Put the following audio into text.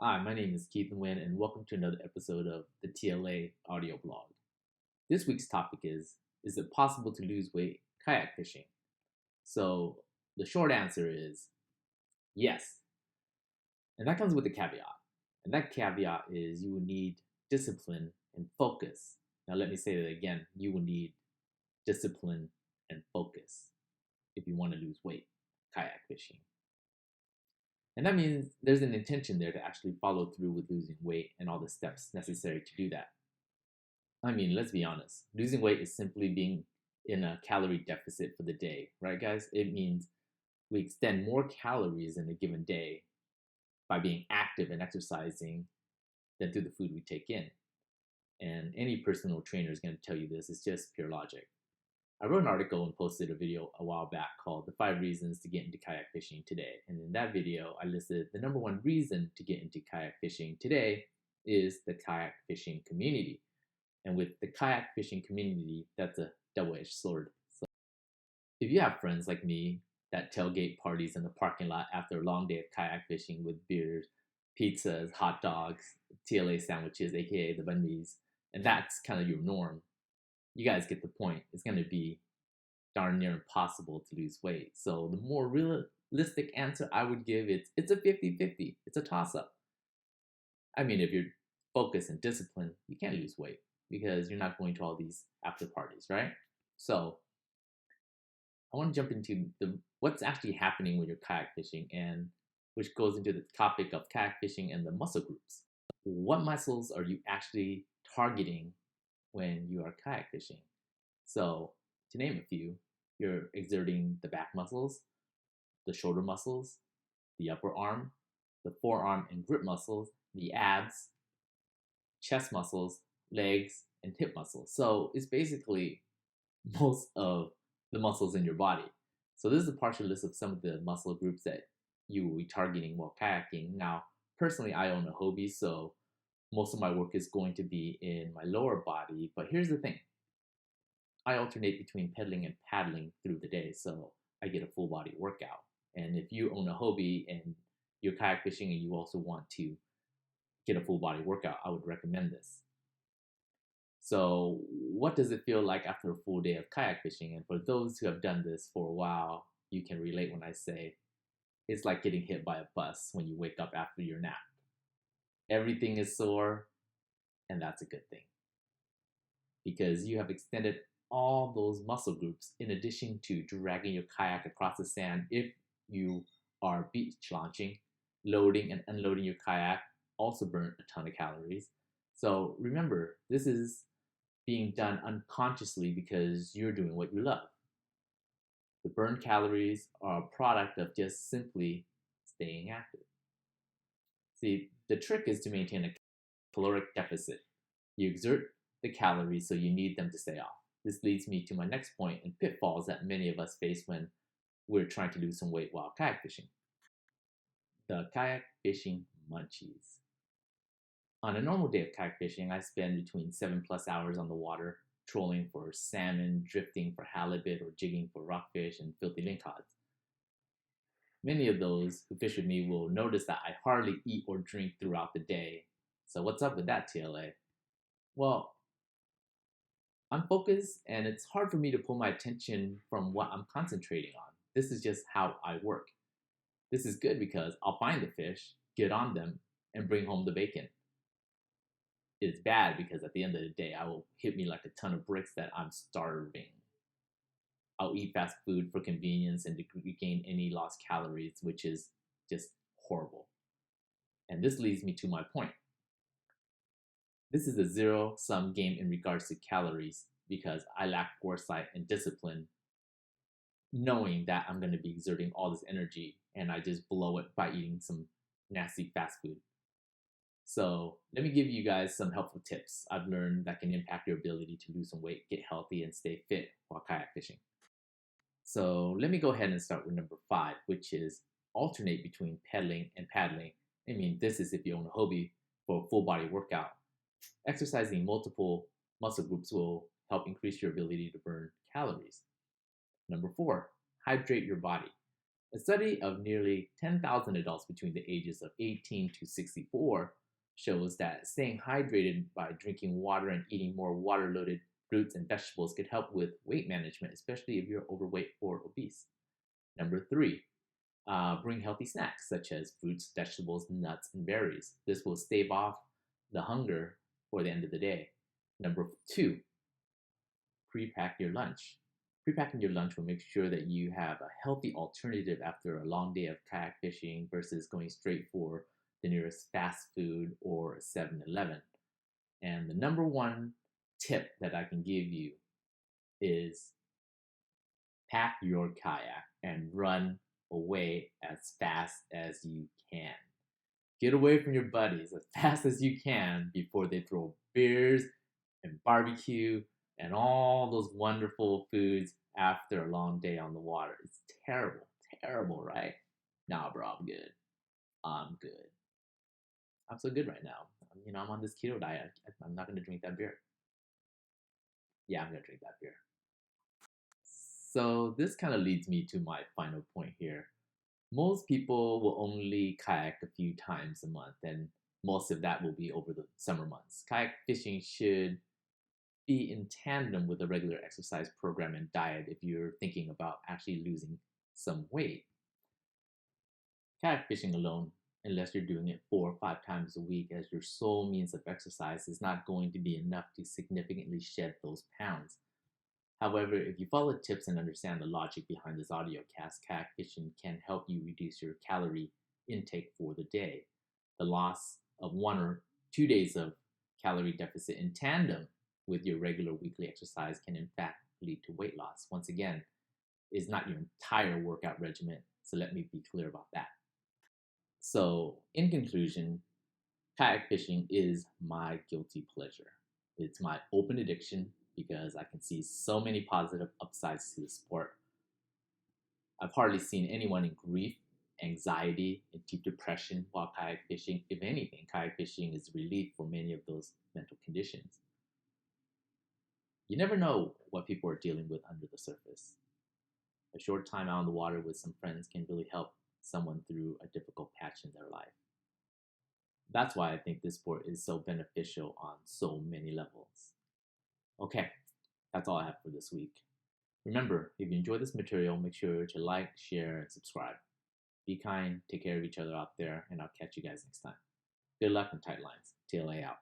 Hi, my name is Keith Nguyen, and welcome to another episode of the TLA audio blog. This week's topic is it possible to lose weight kayak fishing? So, the short answer is yes. And that comes with a caveat. And that caveat is you will need discipline and focus. Now, let me say that again. You will need discipline and focus if you want to lose weight kayak fishing. And that means there's an intention there to actually follow through with losing weight and all the steps necessary to do that. I mean, let's be honest. Losing weight is simply being in a calorie deficit for the day, right, guys? It means we extend more calories in a given day by being active and exercising than through the food we take in. And any personal trainer is going to tell you this. It's just pure logic. I wrote an article and posted a video a while back called The 5 Reasons to Get into Kayak Fishing Today. And in that video, I listed the number one reason to get into kayak fishing today is the kayak fishing community. And with the kayak fishing community, that's a double-edged sword. So if you have friends like me that tailgate parties in the parking lot after a long day of kayak fishing with beers, pizzas, hot dogs, TLA sandwiches, aka the banh mi's, and that's kind of your norm, you guys get the point. It's going to be darn near impossible to lose weight. So the more realistic answer I would give it's a 50-50. It's a toss-up. I mean, if you're focused and disciplined, you can't lose weight because you're not going to all these after parties, right? So I want to jump into what's actually happening when you're kayak fishing, and which goes into the topic of kayak fishing and the muscle groups. What muscles are you actually targeting when you are kayak fishing? So to name a few, you're exerting the back muscles, the shoulder muscles, the upper arm, the forearm and grip muscles, the abs, chest muscles, legs, and hip muscles. So it's basically most of the muscles in your body. So this is a partial list of some of the muscle groups that you will be targeting while kayaking. Now, personally, I own a Hobie, so most of my work is going to be in my lower body. But here's the thing. I alternate between pedaling and paddling through the day, so I get a full body workout. And if you own a Hobie and you're kayak fishing and you also want to get a full body workout, I would recommend this. So what does it feel like after a full day of kayak fishing? And for those who have done this for a while, you can relate when I say it's like getting hit by a bus when you wake up after your nap. Everything is sore, and that's a good thing because you have extended all those muscle groups in addition to dragging your kayak across the sand if you are beach launching. Loading and unloading your kayak also burn a ton of calories. So remember, this is being done unconsciously because you're doing what you love. The burned calories are a product of just simply staying active. See, the trick is to maintain a caloric deficit. You exert the calories, so you need them to stay off. This leads me to my next point and pitfalls that many of us face when we're trying to lose some weight while kayak fishing. The kayak fishing munchies. On a normal day of kayak fishing, I spend between 7+ hours on the water, trolling for salmon, drifting for halibut, or jigging for rockfish and filthy lingcods. Many of those who fish with me will notice that I hardly eat or drink throughout the day. So what's up with that, TLA? Well, I'm focused and it's hard for me to pull my attention from what I'm concentrating on. This is just how I work. This is good because I'll find the fish, get on them, and bring home the bacon. It's bad because at the end of the day, I will hit me like a ton of bricks that I'm starving. I'll eat fast food for convenience and to regain any lost calories, which is just horrible. And this leads me to my point. This is a zero-sum game in regards to calories because I lack foresight and discipline, knowing that I'm going to be exerting all this energy and I just blow it by eating some nasty fast food. So let me give you guys some helpful tips I've learned that can impact your ability to lose some weight, get healthy, and stay fit while kayak fishing. So let me go ahead and start with number 5, which is alternate between pedaling and paddling. I mean, this is if you own a Hobie for a full body workout. Exercising multiple muscle groups will help increase your ability to burn calories. Number 4, hydrate your body. A study of nearly 10,000 adults between the ages of 18 to 64 shows that staying hydrated by drinking water and eating more water loaded fruits and vegetables could help with weight management, especially if you're overweight or obese. Number three, bring healthy snacks such as fruits, vegetables, nuts, and berries. This will stave off the hunger for the end of the day. Number two, pre-pack your lunch. Pre-packing your lunch will make sure that you have a healthy alternative after a long day of kayak fishing versus going straight for the nearest fast food or 7-Eleven. And the number one tip that I can give you is pack your kayak and run away as fast as you can. Get away from your buddies as fast as you can before they throw beers and barbecue and all those wonderful foods after a long day on the water. It's terrible, terrible, right? Nah, bro, I'm good. I'm good. I'm so good right now. I'm on this keto diet. I'm not going to drink that beer. Yeah, I'm going to drink that beer. So this kind of leads me to my final point here. Most people will only kayak a few times a month, and most of that will be over the summer months. Kayak fishing should be in tandem with a regular exercise program and diet if you're thinking about actually losing some weight. Kayak fishing alone, unless you're doing it 4 or 5 times a week as your sole means of exercise, is not going to be enough to significantly shed those pounds. However, if you follow tips and understand the logic behind this audio cast, kayak fishing can help you reduce your calorie intake for the day. The loss of 1 or 2 days of calorie deficit in tandem with your regular weekly exercise can in fact lead to weight loss. Once again, it's not your entire workout regimen, so let me be clear about that. So, in conclusion, kayak fishing is my guilty pleasure. It's my open addiction because I can see so many positive upsides to the sport. I've hardly seen anyone in grief, anxiety, and deep depression while kayak fishing. If anything, kayak fishing is relief for many of those mental conditions. You never know what people are dealing with under the surface. A short time out on the water with some friends can really help someone through a difficult patch in their life. That's why I think this sport is so beneficial on so many levels. Okay, that's all I have for this week. Remember, if you enjoy this material, make sure to like, share, and subscribe. Be kind, take care of each other out there, and I'll catch you guys next time. Good luck and tight lines. TLA out.